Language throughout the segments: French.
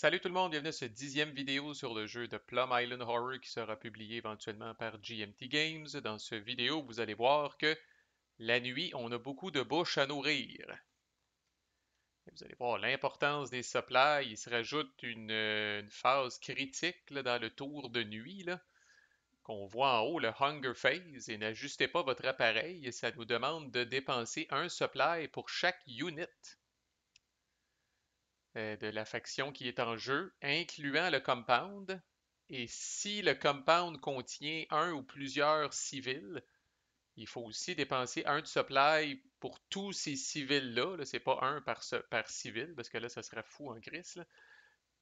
Salut tout le monde, bienvenue à cette 10e vidéo sur le jeu de Plum Island Horror qui sera publié éventuellement par GMT Games. Dans cette vidéo, vous allez voir que la nuit, on a beaucoup de bouches à nourrir. Et vous allez voir l'importance des supplies. Il se rajoute une phase critique là, dans le tour de nuit là, qu'on voit en haut, le Hunger Phase. Et n'ajustez pas votre appareil, ça nous demande de dépenser un supply pour chaque unit de la faction qui est en jeu, incluant le compound. Et si le compound contient un ou plusieurs civils, il faut aussi dépenser un de supply pour tous ces civils-là. Là, c'est pas un par civil, parce que là, ça serait fou en crise. Là.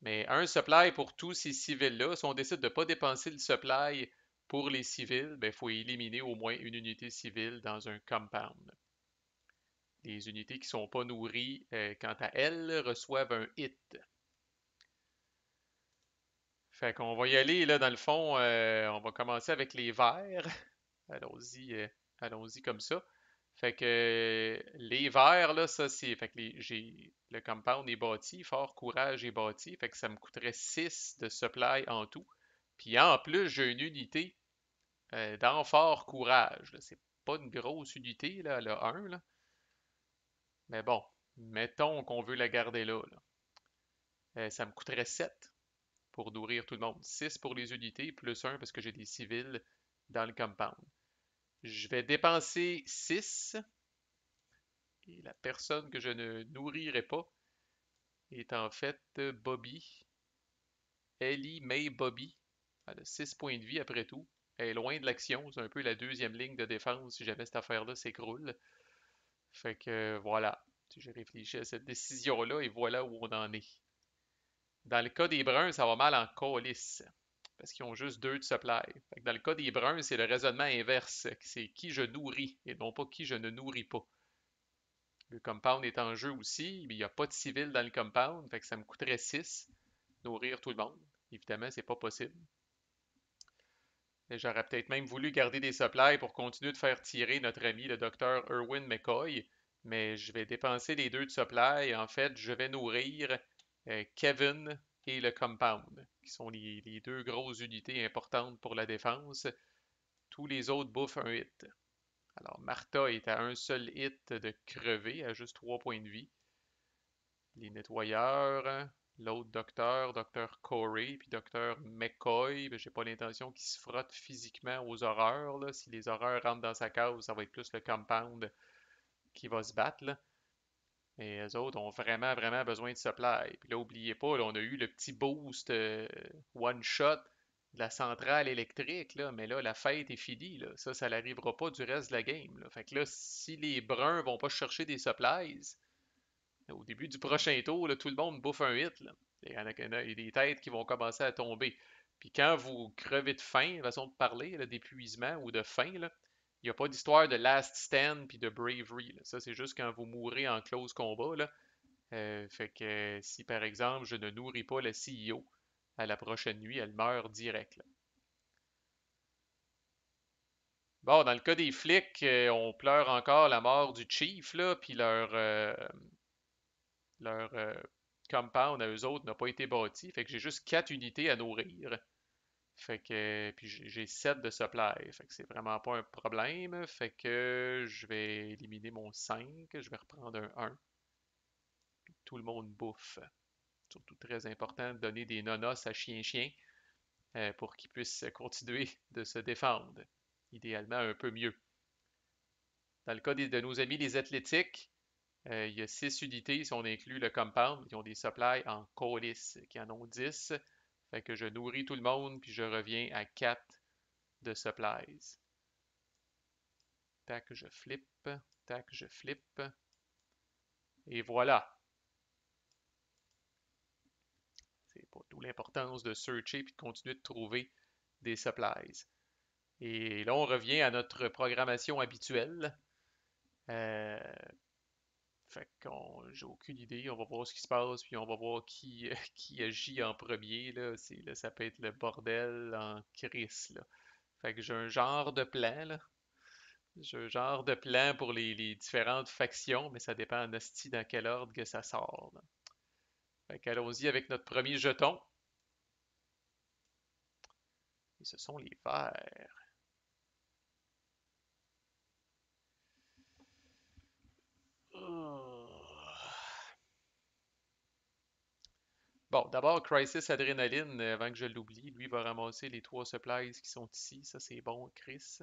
Mais un supply pour tous ces civils-là. Si on décide de ne pas dépenser le supply pour les civils, il faut éliminer au moins une unité civile dans un compound. Les unités qui ne sont pas nourries, quant à elles, reçoivent un hit. Fait qu'on va y aller, là, dans le fond, on va commencer avec les verts. Allons-y, allons-y comme ça. Fait que les verts, là, ça c'est. Fait que j'ai le compound est bâti, fort courage est bâti. Fait que ça me coûterait 6 de supply en tout. Puis en plus, j'ai une unité dans fort courage. Là. C'est pas une grosse unité, là, elle a 1, là. Mais bon, mettons qu'on veut la garder là, là. Ça me coûterait 7 pour nourrir tout le monde. 6 pour les unités, plus un parce que j'ai des civils dans le compound. Je vais dépenser 6 et la personne que je ne nourrirai pas est en fait Bobby. Ellie May Bobby. Elle a 6 points de vie après tout. Elle est loin de l'action. C'est un peu la deuxième ligne de défense si jamais cette affaire-là s'écroule. Fait que voilà. J'ai réfléchi à cette décision-là et voilà où on en est. Dans le cas des Bruns, ça va mal en coalice. Parce qu'ils ont juste 2 de supply. Fait que dans le cas des Bruns, c'est le raisonnement inverse. C'est qui je nourris et non pas qui je ne nourris pas. Le compound est en jeu aussi, mais il n'y a pas de civil dans le compound, fait que ça me coûterait 6 nourrir tout le monde. Évidemment, c'est pas possible. J'aurais peut-être même voulu garder des supplies pour continuer de faire tirer notre ami le docteur Erwin McCoy, mais je vais dépenser les 2 de supply. En fait, je vais nourrir Kevin et le compound, qui sont les 2 grosses unités importantes pour la défense. Tous les autres bouffent un hit. Alors, Martha est à un seul hit de crever, à juste 3 points de vie. Les nettoyeurs, l'autre docteur, docteur Corey, puis docteur McCoy, ben, j'ai pas l'intention qu'il se frotte physiquement aux horreurs. Là. Si les horreurs rentrent dans sa case, ça va être plus le compound qui va se battre. Là. Mais les autres ont vraiment, vraiment besoin de supply. Puis là, oubliez pas, là, on a eu le petit boost one-shot de la centrale électrique, là, mais là, la fête est finie. Là. Ça n'arrivera pas du reste de la game. Là. Fait que là, si les bruns vont pas chercher des supplies, au début du prochain tour, là, tout le monde bouffe un hit. Là. Il y a des têtes qui vont commencer à tomber. Puis quand vous crevez de faim, façon de parler, d'épuisement ou de faim, il n'y a pas d'histoire de last stand puis de bravery. Là. Ça, c'est juste quand vous mourrez en close combat. Là. Fait que si par exemple je ne nourris pas le CEO à la prochaine nuit, elle meurt direct. Là. Bon, dans le cas des flics, on pleure encore la mort du chief, là, puis leur compound à eux autres n'a pas été bâti. Fait que j'ai juste 4 unités à nourrir. Fait que puis j'ai 7 de supply. Fait que c'est vraiment pas un problème. Fait que je vais éliminer mon 5. Je vais reprendre un 1. Tout le monde bouffe. Surtout très important de donner des nonos à chien-chien pour qu'ils puissent continuer de se défendre. Idéalement un peu mieux. Dans le cas de nos amis les athlétiques, il y a 6 unités si on inclut le compound qui ont des supplies en coalice, qui en ont 10. Fait que je nourris tout le monde, puis je reviens à 4 de supplies. Tac, je flippe. Tac, je flippe. Et voilà. C'est pas tout l'importance de searcher puis de continuer de trouver des supplies. Et là, on revient à notre programmation habituelle. Euh, Fait qu'on, j'ai aucune idée. On va voir ce qui se passe, puis on va voir qui, qui agit en premier. Là, ça peut être le bordel en crise, là. Fait que j'ai un genre de plan, là. J'ai un genre de plan pour les différentes factions, mais ça dépend en esti dans quel ordre que ça sort. Là. Fait qu'allons-y avec notre premier jeton. Et ce sont les verts. Oh. Bon, d'abord, Crisis Adrénaline, avant que je l'oublie, lui va ramasser les 3 supplies qui sont ici. Ça, c'est bon, Chris.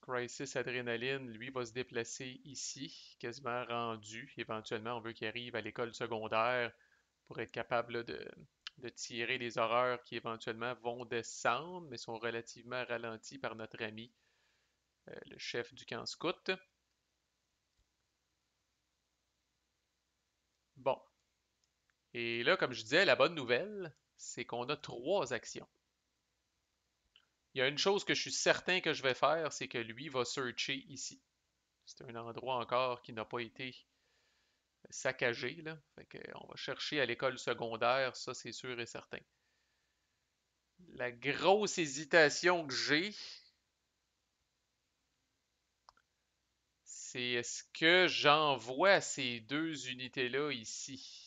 Crisis Adrénaline, lui, va se déplacer ici, quasiment rendu. Éventuellement, on veut qu'il arrive à l'école secondaire pour être capable là, de tirer les horreurs qui éventuellement vont descendre, mais sont relativement ralentis par notre ami, le chef du camp scout. Bon. Et là, comme je disais, la bonne nouvelle, c'est qu'on a 3 actions. Il y a une chose que je suis certain que je vais faire, c'est que lui va searcher ici. C'est un endroit encore qui n'a pas été saccagé, là. Fait que, on va chercher à l'école secondaire, ça c'est sûr et certain. La grosse hésitation que j'ai, c'est est-ce que j'envoie ces 2 unités-là ici?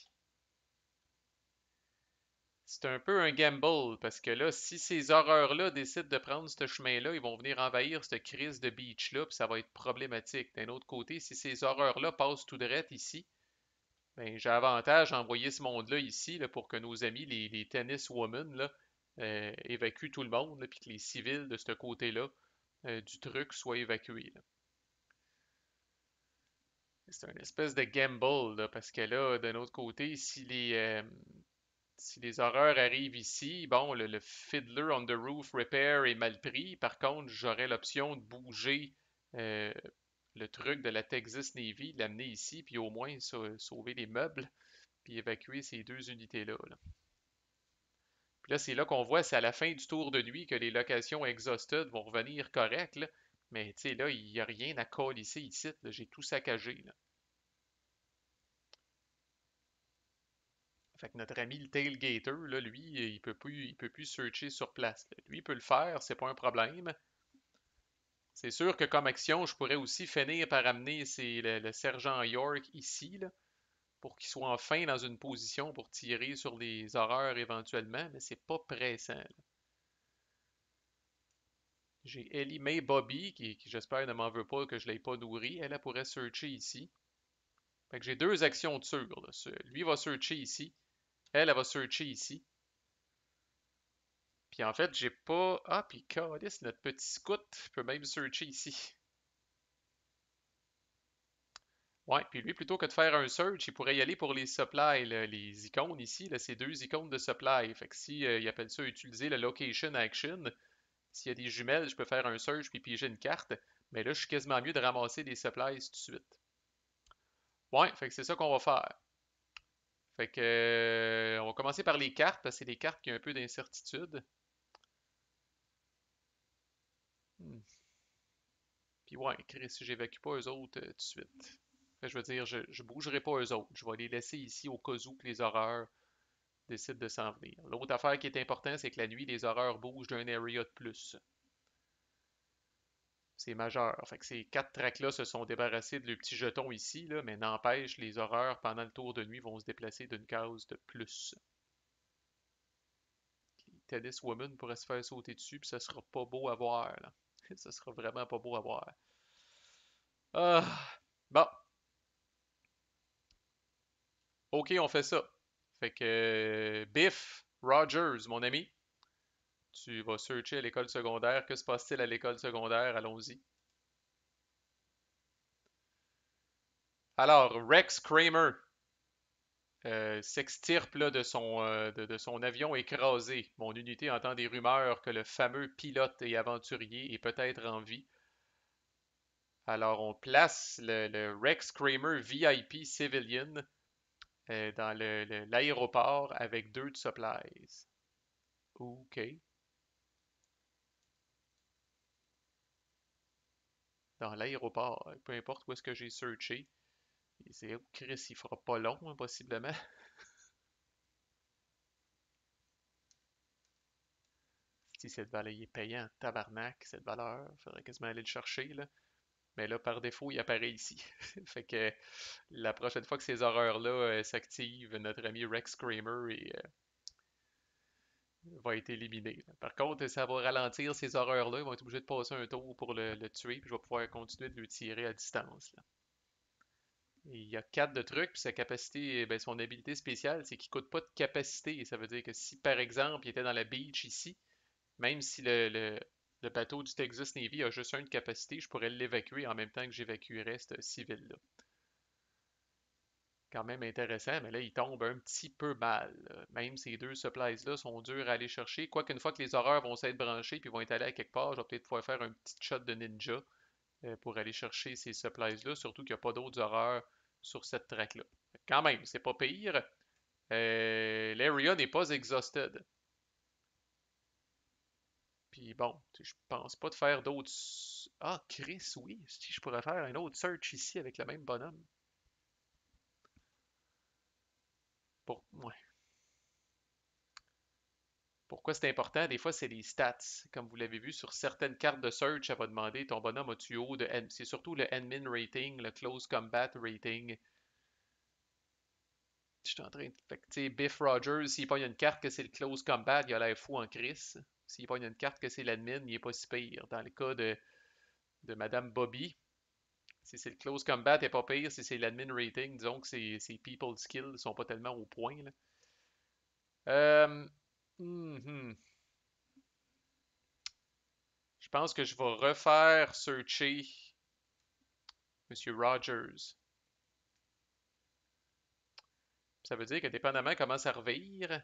C'est un peu un gamble, parce que là, si ces horreurs-là décident de prendre ce chemin-là, ils vont venir envahir cette crise de beach-là, puis ça va être problématique. D'un autre côté, si ces horreurs-là passent tout droit ici, ben, j'ai avantage à envoyer ce monde-là ici là, pour que nos amis, les tennis women, là, évacuent tout le monde, là, puis que les civils de ce côté-là du truc soient évacués. Là. C'est une espèce de gamble, là, parce que là, d'un autre côté, si les horreurs arrivent ici, bon, le Fiddler on the Roof Repair est mal pris. Par contre, j'aurais l'option de bouger euh, le truc de la Texas Navy, de l'amener ici, puis au moins sauver les meubles, puis évacuer ces 2 unités-là. Là. Puis là, c'est là qu'on voit, c'est à la fin du tour de nuit que les locations exhausted vont revenir correctes. Là. Mais tu sais, là, il n'y a rien à colisser ici. Là. J'ai tout saccagé. Là. Fait que notre ami le tailgater, là, lui, il peut plus searcher sur place. Là. Lui, il peut le faire, c'est pas un problème. C'est sûr que comme action, je pourrais aussi finir par amener le sergent York ici, là, pour qu'il soit enfin dans une position pour tirer sur les horreurs éventuellement, mais c'est pas pressant. Là. J'ai Ellie Mae Bobby, qui j'espère ne m'en veut pas que je l'ai pas nourrie. Elle pourrait searcher ici. Fait que j'ai 2 actions de sûr. Là. Lui va searcher ici. Elle va searcher ici. Puis en fait, j'ai pas. Ah, puis Calice, notre petit scout peut même searcher ici. Ouais, puis lui, plutôt que de faire un search, il pourrait y aller pour les supplies, là, les icônes ici. Là, c'est 2 icônes de supply. Fait que si il appelle ça utiliser le location action, s'il y a des jumelles, je peux faire un search puis piger une carte. Mais là, je suis quasiment mieux de ramasser des supplies tout de suite. Ouais, fait que c'est ça qu'on va faire. Fait que on va commencer par les cartes, parce que c'est les cartes qui ont un peu d'incertitude. Hmm. Puis ouais, Chris, si j'évacue pas eux autres tout de suite. Fait que je veux dire, je bougerai pas eux autres. Je vais les laisser ici au cas où que les horreurs décident de s'en venir. L'autre affaire qui est importante, c'est que la nuit, les horreurs bougent d'un area de plus. C'est majeur. Fait que ces 4 tracks-là se sont débarrassés de leurs petits jetons ici, là, mais n'empêche, les horreurs, pendant le tour de nuit, vont se déplacer d'une case de plus. Tennis Woman pourrait se faire sauter dessus, puis ça sera pas beau à voir, là. Ça sera vraiment pas beau à voir. Ah, bon, ok, on fait ça. Fait que Biff Rogers, mon ami, tu vas searcher à l'école secondaire. Que se passe-t-il à l'école secondaire? Allons-y. Alors, Rex Kramer s'extirpe là, de son avion écrasé. Mon unité entend des rumeurs que le fameux pilote et aventurier est peut-être en vie. Alors, on place le Rex Kramer VIP Civilian dans l'aéroport avec 2 de supplies. OK. Dans l'aéroport, peu importe où est-ce que j'ai searché. C'est oh, Chris, il fera pas long, hein, possiblement. Si cette valeur est payante, tabarnak, cette valeur, faudrait quasiment aller le chercher, là. Mais là, par défaut, il apparaît ici. Fait que la prochaine fois que ces horreurs-là s'activent, notre ami Rex Kramer va être éliminé. Par contre, ça va ralentir ces horreurs-là. Ils vont être obligés de passer un tour pour le tuer, puis je vais pouvoir continuer de le tirer à distance, là. Et il y a 4 de trucs, puis sa capacité, ben, son habilité spéciale, c'est qu'il coûte pas de capacité. Et ça veut dire que si, par exemple, il était dans la beach ici, même si le bateau du Texas Navy a juste une capacité, je pourrais l'évacuer en même temps que j'évacuerais ce civil-là. Quand même intéressant, mais là, il tombe un petit peu mal, là. Même ces deux supplies-là sont durs à aller chercher. Quoique une fois que les horreurs vont s'être branchés puis vont être allés à quelque part, je vais peut-être pouvoir faire un petit shot de ninja pour aller chercher ces supplies-là, surtout qu'il n'y a pas d'autres horreurs sur cette track-là. Quand même, c'est pas pire. L'area n'est pas exhausted. Puis bon, je pense pas de faire d'autres. Ah, Chris, oui. Si je pourrais faire un autre search ici avec le même bonhomme. Ouais. Pourquoi c'est important? Des fois, c'est les stats. Comme vous l'avez vu sur certaines cartes de search, ça va demander ton bonhomme a-tu haut de C'est surtout le admin rating, le close combat rating. Je suis en train de. Fait que, tu sais, Biff Rogers, s'il pogne une carte que c'est le close combat, il a l'air fou en crise. S'il pogne une carte que c'est l'admin, il est pas si pire. Dans le cas de Madame Bobby, si c'est le close combat, il est pas pire. Si c'est l'admin rating, disons que ses people skills sont pas tellement au point, là. Euh, mhm. Je pense que je vais refaire searcher Monsieur Rogers. Ça veut dire que dépendamment comment ça revire,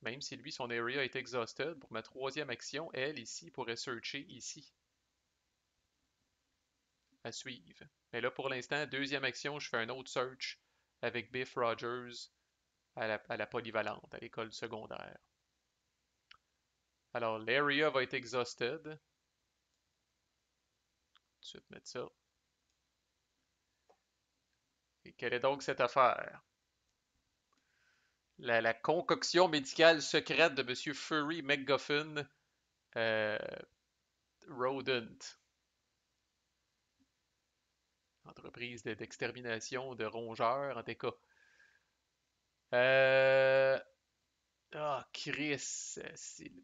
même si lui, son area est exhausted, pour ma troisième action, elle, ici, pourrait searcher ici, à suivre. Mais là, pour l'instant, deuxième action, je fais un autre search avec Biff Rogers à la polyvalente, à l'école secondaire. Alors, l'area va être exhausted. Tout de suite mettre ça. Et quelle est donc cette affaire? La concoction médicale secrète de Monsieur Furry McGuffin euh, Rodent. Entreprise d'extermination de rongeurs, en tout cas. Euh, Chris,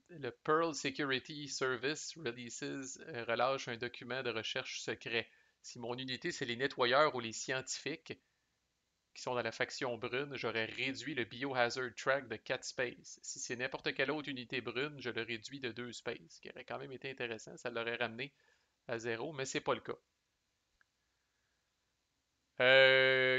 le Pearl Security Service relâche un document de recherche secret. Si mon unité, c'est les nettoyeurs ou les scientifiques qui sont dans la faction brune, j'aurais réduit le Biohazard Track de 4 spaces. Si c'est n'importe quelle autre unité brune, je le réduis de 2 spaces, ce qui aurait quand même été intéressant. Ça l'aurait ramené à 0, mais c'est pas le cas.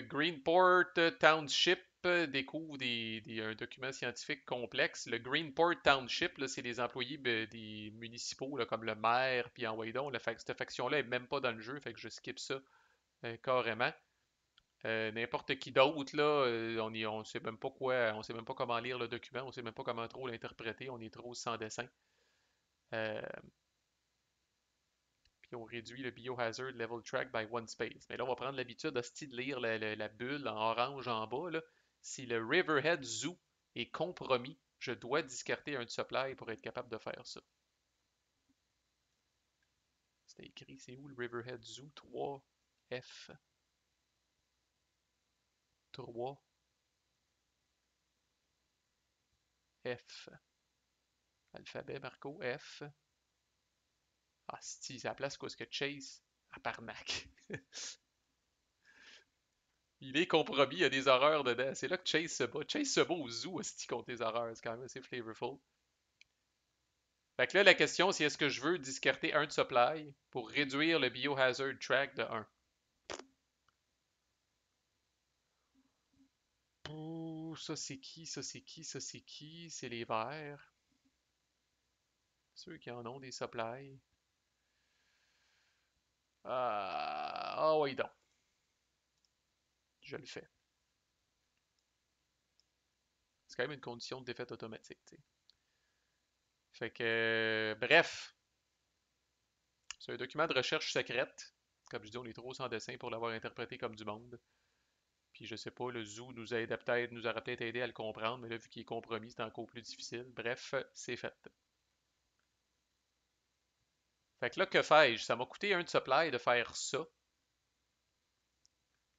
Greenport Township découvre un document scientifique complexe. Le Greenport Township, là, c'est des employés des municipaux, là, comme le maire, puis en donc, cette faction-là est même pas dans le jeu, fait que je skip ça carrément. N'importe qui d'autre, là, on sait même pas quoi, on sait même pas comment lire le document, on sait même pas comment trop l'interpréter, on est trop sans dessin. Euh, Puis on réduit le biohazard level track by one space. Mais là, on va prendre l'habitude aussi de lire la bulle en orange en bas, là. Si le Riverhead Zoo est compromis, je dois discarter un supply pour être capable de faire ça. C'était écrit, c'est où le Riverhead Zoo? 3F. 3F. Alphabet, Marco, F. Ah, c'est la place où est-ce que Chase. Aparnac. Il est compromis, il y a des horreurs dedans. C'est là que Chase se bat. Chase se bat au zoo, aussi contre les horreurs. C'est quand même assez flavorful. Fait que là, la question, c'est est-ce que je veux discarter un de supply pour réduire le biohazard track de 1? Ouh, ça c'est qui? Ça c'est qui? Ça c'est qui? C'est les verts. Ceux qui en ont des supplies. Ah oui, donc. Je le fais. C'est quand même une condition de défaite automatique, tu sais. Fait que, bref, c'est un document de recherche secrète. Comme je dis, on est trop sans dessin pour l'avoir interprété comme du monde. Puis je sais pas, le zoo nous aurait peut-être aidé à le comprendre, mais là, vu qu'il est compromis, c'est encore plus difficile. Bref, c'est fait. Fait que là, que fais-je? Ça m'a coûté un de supply de faire ça.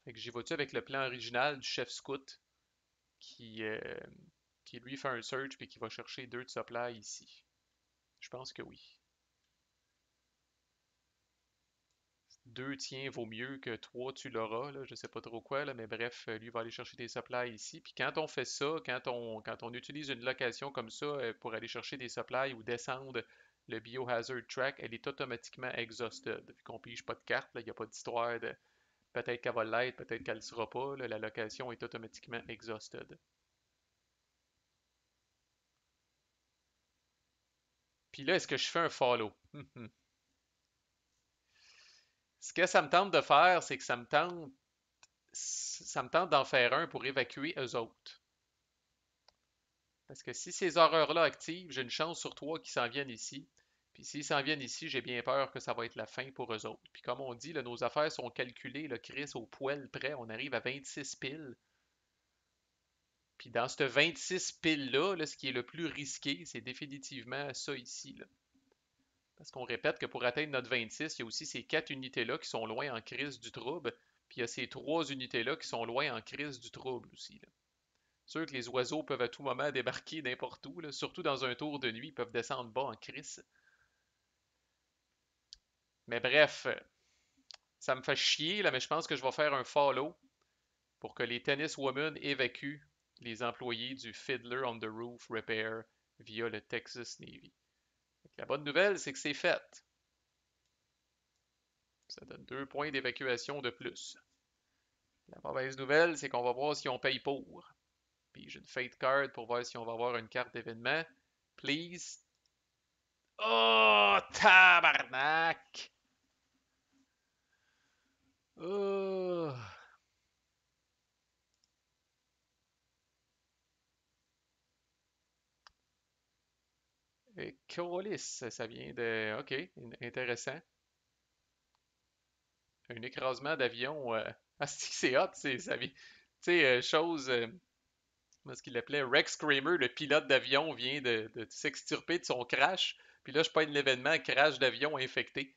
Fait que j'y vais-tu avec le plan original du chef scout qui, euh, qui lui fait un search puis qui va chercher 2 de supply ici? Je pense que oui. 2 tiens vaut mieux que 3 tu l'auras, là, je sais pas trop quoi, là, mais bref, lui va aller chercher des supplies ici. Puis quand on fait ça, quand on utilise une location comme ça pour aller chercher des supplies ou descendre le biohazard track, elle est automatiquement exhausted. Vu qu'on pige pas de carte, il n'y a pas d'histoire de peut-être qu'elle va l'être, peut-être qu'elle ne le sera pas, là, la location est automatiquement exhausted. Puis là, est-ce que je fais un follow? Ce que ça me tente de faire, c'est que ça me tente d'en faire un pour évacuer eux autres. Parce que si ces horreurs-là activent, j'ai une chance sur 3 qu'ils s'en viennent ici. Puis s'ils s'en viennent ici, j'ai bien peur que ça va être la fin pour eux autres. Puis comme on dit, là, nos affaires sont calculées, le Chris au poil près, on arrive à 26 piles. Puis dans cette 26 piles-là, là, ce qui est le plus risqué, c'est définitivement ça ici, là. Parce qu'on répète que pour atteindre notre 26, il y a aussi ces 4 unités-là qui sont loin en crise du trouble. Puis il y a ces 3 unités-là qui sont loin en crise du trouble aussi, là. Sûr que les oiseaux peuvent à tout moment débarquer n'importe où, là. Surtout dans un tour de nuit, ils peuvent descendre bas en crise. Mais bref, ça me fait chier, là, mais je pense que je vais faire un follow pour que les tennis women évacuent les employés du Fiddler on the Roof Repair via le Texas Navy. La bonne nouvelle, c'est que c'est fait. Ça donne 2 points d'évacuation de plus. La mauvaise nouvelle, c'est qu'on va voir si on paye pour. Puis j'ai une fate card pour voir si on va avoir une carte d'événement. Please. Oh, tabarnak! Oh. Et Colis, ça vient de. Ok, intéressant. Un écrasement d'avion. Ah, c'est hot, ça vient. Tu sais, chose. Comment est-ce qu'il l'appelait? Rex Kramer, le pilote d'avion, vient de s'extirper de son crash. Puis là, je pogne l'événement crash d'avion infecté.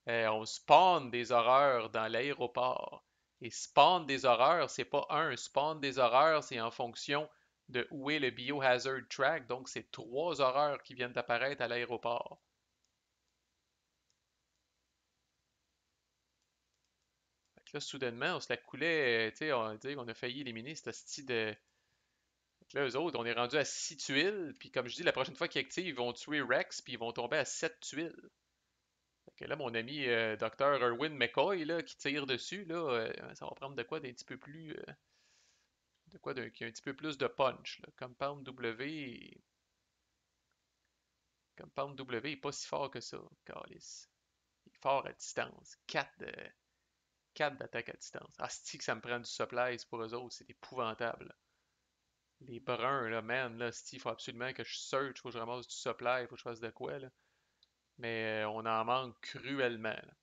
On spawn des horreurs dans l'aéroport. Et spawn des horreurs, c'est pas un. Spawn des horreurs, c'est en fonction de où est le biohazard track. Donc, c'est 3 horreurs qui viennent d'apparaître à l'aéroport. Fait que là, soudainement, on se la coulait, tu sais, on a failli éliminer cette style de. Fait que là, eux autres, on est rendu à 6 tuiles, puis comme je dis, la prochaine fois qu'ils activent, ils vont tuer Rex, puis ils vont tomber à 7 tuiles. Fait que là, mon ami Dr. Erwin McCoy, là, qui tire dessus, là, ça va prendre de quoi d'un petit peu plus. De quoi qui a un petit peu plus de punch, là. Compound W est pas si fort que ça, Callis. Il est fort à distance. 4 d'attaque à distance. Ah, c'est que ça me prend du supplies pour eux autres, c'est épouvantable. Les bruns, là, man, là, il faut absolument que je search, faut que je ramasse du supply, faut que je fasse de quoi, là. Mais on en manque cruellement, là.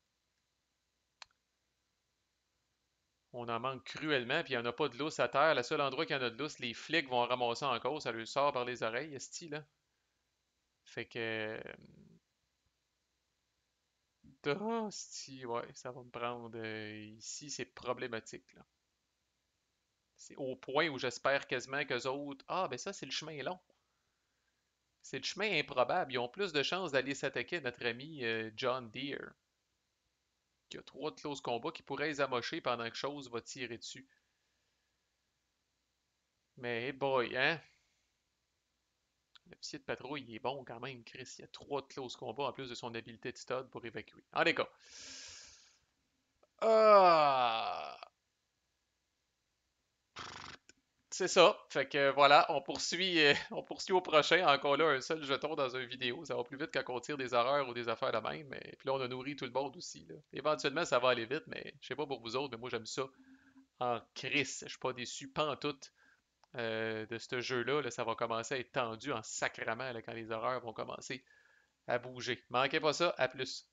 On en manque cruellement, puis il n'y en a pas de lousse à terre. Le seul endroit qu'il y en a de lousse, les flics vont ramasser encore, ça leur sort par les oreilles, esti, là. Fait que. Esti, ouais, ça va me prendre. Ici, c'est problématique, là. C'est au point où j'espère quasiment qu'eux autres. Ah, ben ça, c'est le chemin long. C'est le chemin improbable. Ils ont plus de chances d'aller s'attaquer à notre ami John Deere, qui a 3 de close combat qui pourrait les amocher pendant que chose va tirer dessus. Mais hey boy, hein? L'officier de patrouille, il est bon quand même, Chris. Il y a 3 de close combat en plus de son habileté de stud pour évacuer. En tout cas. Ah! C'est ça. Fait que voilà, on poursuit au prochain. Encore là, un seul jeton dans une vidéo. Ça va plus vite quand on tire des horreurs ou des affaires de même. Mais puis là, on a nourri tout le monde aussi, là. Éventuellement, ça va aller vite, mais je sais pas pour vous autres, mais moi j'aime ça en crise. Je suis pas déçu pantoute de ce jeu-là. Là. Ça va commencer à être tendu en sacrament là, quand les horreurs vont commencer à bouger. Manquez pas ça, à plus.